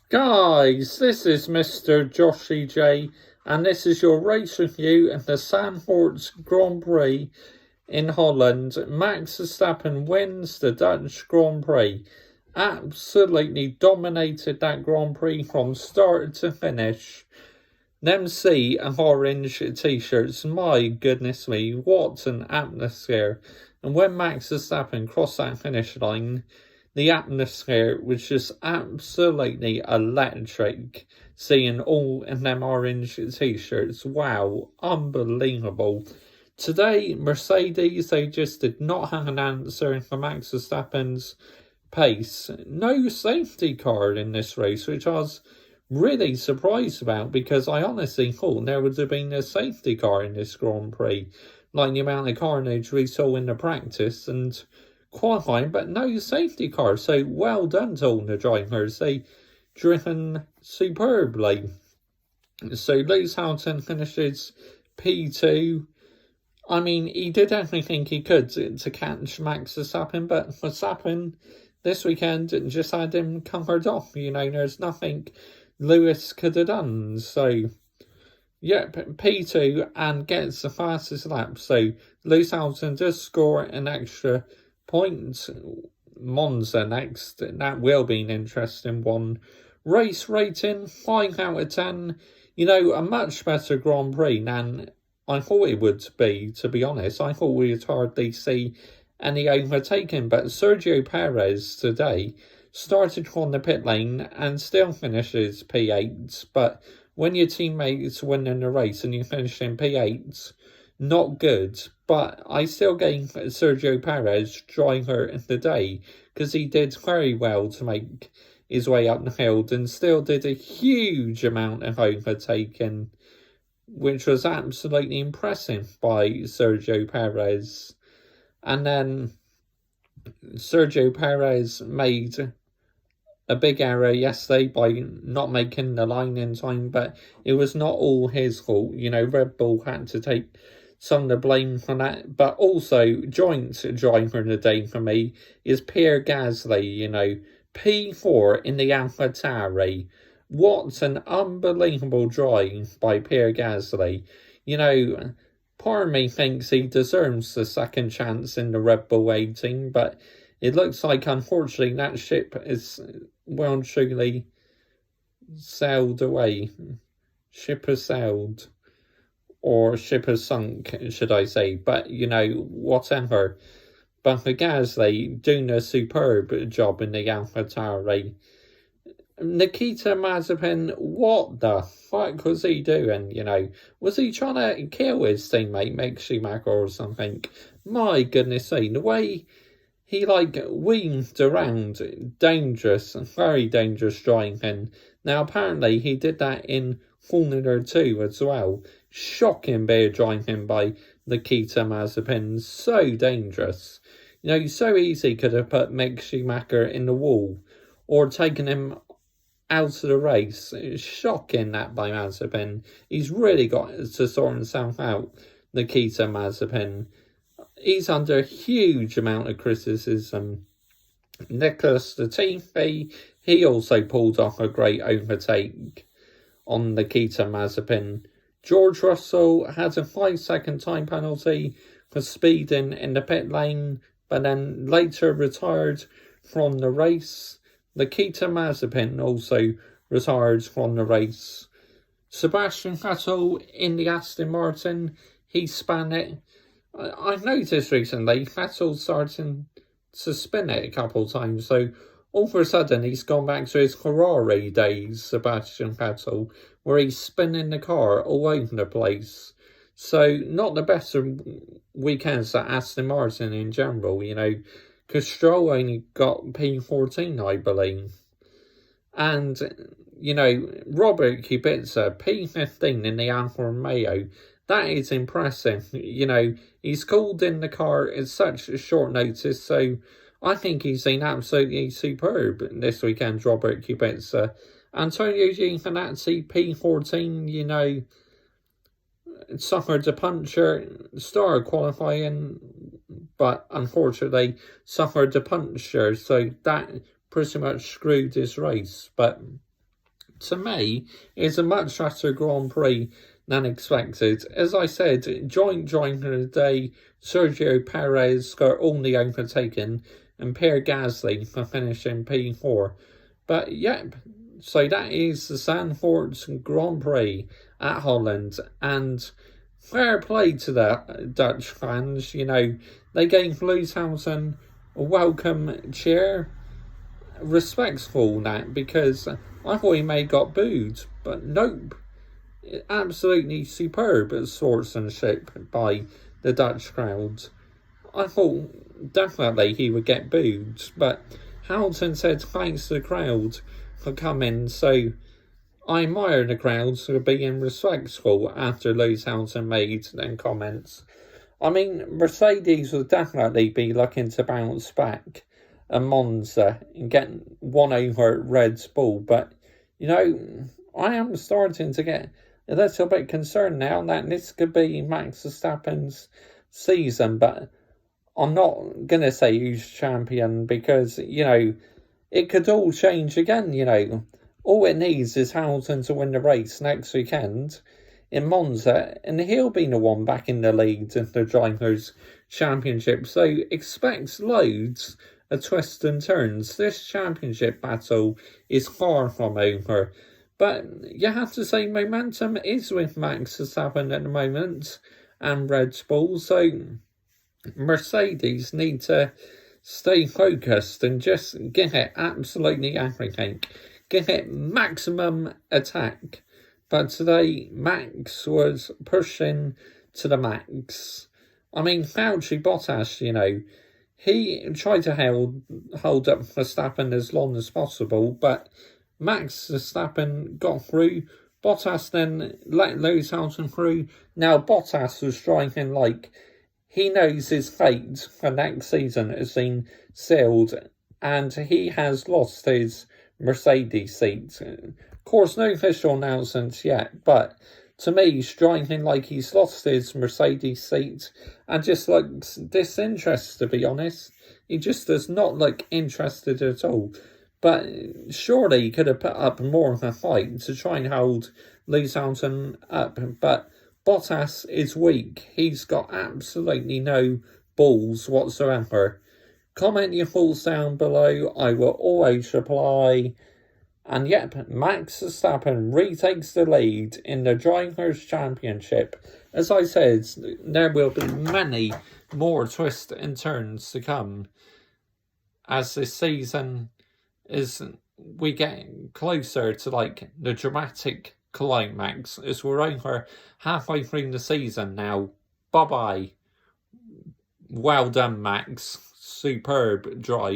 Guys, this is Mr. Joshy J, and this is your race review in the Zandvoort Grand Prix in Holland. Max Verstappen wins the Dutch Grand Prix. Absolutely dominated that Grand Prix from start to finish. Them sea and orange t-shirts, my goodness me, what an atmosphere. And when Max Verstappen crossed that finish line, the atmosphere was just absolutely electric, seeing all in them orange t-shirts. Wow, unbelievable. Today, Mercedes, they just did not have an answer for Max Verstappen's pace. No safety car in this race, which I was really surprised about, because I honestly thought there would have been a safety car in this Grand Prix, like the amount of carnage we saw in the practice and qualifying, but no safety car. So well done to all the drivers. They driven superbly. So Lewis Hamilton finishes P2. I mean, he did everything he could to catch Max Verstappen, but Verstappen this weekend just had him covered off. You know, there's nothing Lewis could have done. So, yep, P2 and gets the fastest lap. So Lewis Hamilton does score an extra point. Monza next. That will be an interesting one. Race rating 5 out of 10. You know, a much better Grand Prix than I thought it would be, to be honest. I thought we would hardly see any overtaking, but Sergio Perez today started on the pit lane and still finishes P8. But when your teammates win in the race and you finish in P8, not good. But I still gave Sergio Perez driver in the day, because he did very well to make his way up the field and still did a huge amount of overtaking, which was absolutely impressive by Sergio Perez. And then Sergio Perez made a big error yesterday by not making the line in time, but it was not all his fault. You know, Red Bull had to take some of the blame for that. But also, joint driver of the day for me is Pierre Gasly. You know, P4 in the AlphaTauri. What an unbelievable drive by Pierre Gasly. You know, part of me thinks he deserves the second chance in the Red Bull 18, but it looks like, unfortunately, that ship is well and truly sailed away. Ship has sailed. Or ship has sunk, should I say. But, you know, whatever. But for Gasly, doing a superb job in the AlphaTauri. Nikita Mazepin, what the fuck was he doing, you know? Was he trying to kill his teammate, Mick Schumacher, or something? My goodness me, the way he, weaved around, dangerous, very dangerous driving. Now, apparently, he did that in Formula 2 as well. Shocking bit of driving by Nikita Mazepin, so dangerous. You know, so easy could have put Mick Schumacher in the wall, or taken him out of the race. It's shocking that by Mazepin. He's really got to sort himself out, Nikita Mazepin. He's under a huge amount of criticism. Nicholas Latifi, he also pulled off a great overtake on Nikita Mazepin. George Russell had a 5-second time penalty for speeding in the pit lane, but then later retired from the race. Nikita Mazepin also retired from the race. Sebastian Vettel in the Aston Martin, he span it. I've noticed recently Vettel's starting to spin it a couple of times, so all of a sudden he's gone back to his Ferrari days, Sebastian Vettel, where he's spinning the car all over the place. So not the best of weekends at Aston Martin in general, you know, because Stroll only got P14, I believe. And, you know, Robert Kubica, P15 in the Alfa Romeo. That is impressive. You know, he's called in the car at such short notice, so I think he's been absolutely superb this weekend, Robert Kubica. Antonio Giovinazzi, P14, you know, suffered a puncture, started qualifying, but unfortunately suffered a puncture, so that pretty much screwed his race. But to me, is a much better Grand Prix than expected. As I said, joint driver of the day, Sergio Perez got all the overtaken, and Pierre for finishing P4. But yep, so that is the Zandvoort Grand Prix at Holland, and fair play to the Dutch fans. You know, they gave Lewis Hamilton a welcome cheer. Respectful that, because I thought he may have got booed, but nope. Absolutely superb sportsmanship by the Dutch crowd. I thought definitely he would get booed, but Hamilton said thanks to the crowd for coming, so I admire the crowds for being respectful after Lewis Hamilton made them comments. I mean, Mercedes will definitely be looking to bounce back at Monza and get one over Red Bull, but, you know, I am starting to get a little bit concerned now that this could be Max Verstappen's season, but I'm not going to say who's champion because, you know, it could all change again, you know. All it needs is Hamilton to win the race next weekend in Monza, and he'll be the one back in the lead in the Drivers' Championship. So expect loads of twists and turns. This championship battle is far from over. But you have to say momentum is with Max Verstappen at the moment and Red Bull. So Mercedes need to stay focused and just give it absolutely everything. Give it maximum attack. But today, Max was pushing to the max. I mean, Fauci Bottas, you know, he tried to hold up Verstappen as long as possible, but Max Verstappen got through. Bottas then let Lewis Hamilton through. Now, Bottas was driving like he knows his fate for next season has been sealed, and he has lost his Mercedes seat. Of course, no official announcements yet, but to me, he's driving like he's lost his Mercedes seat and just looks disinterested, to be honest. He just does not look interested at all. But surely he could have put up more of a fight to try and hold Lewis Hamilton up. But Bottas is weak. He's got absolutely no balls whatsoever. Comment your thoughts down below. I will always reply. And yep, Max Verstappen retakes the lead in the Drivers' Championship. As I said, there will be many more twists and turns to come as this season is we get closer to like the dramatic climax as we're over halfway through the season now. Bye-bye. Well done, Max. Superb drive.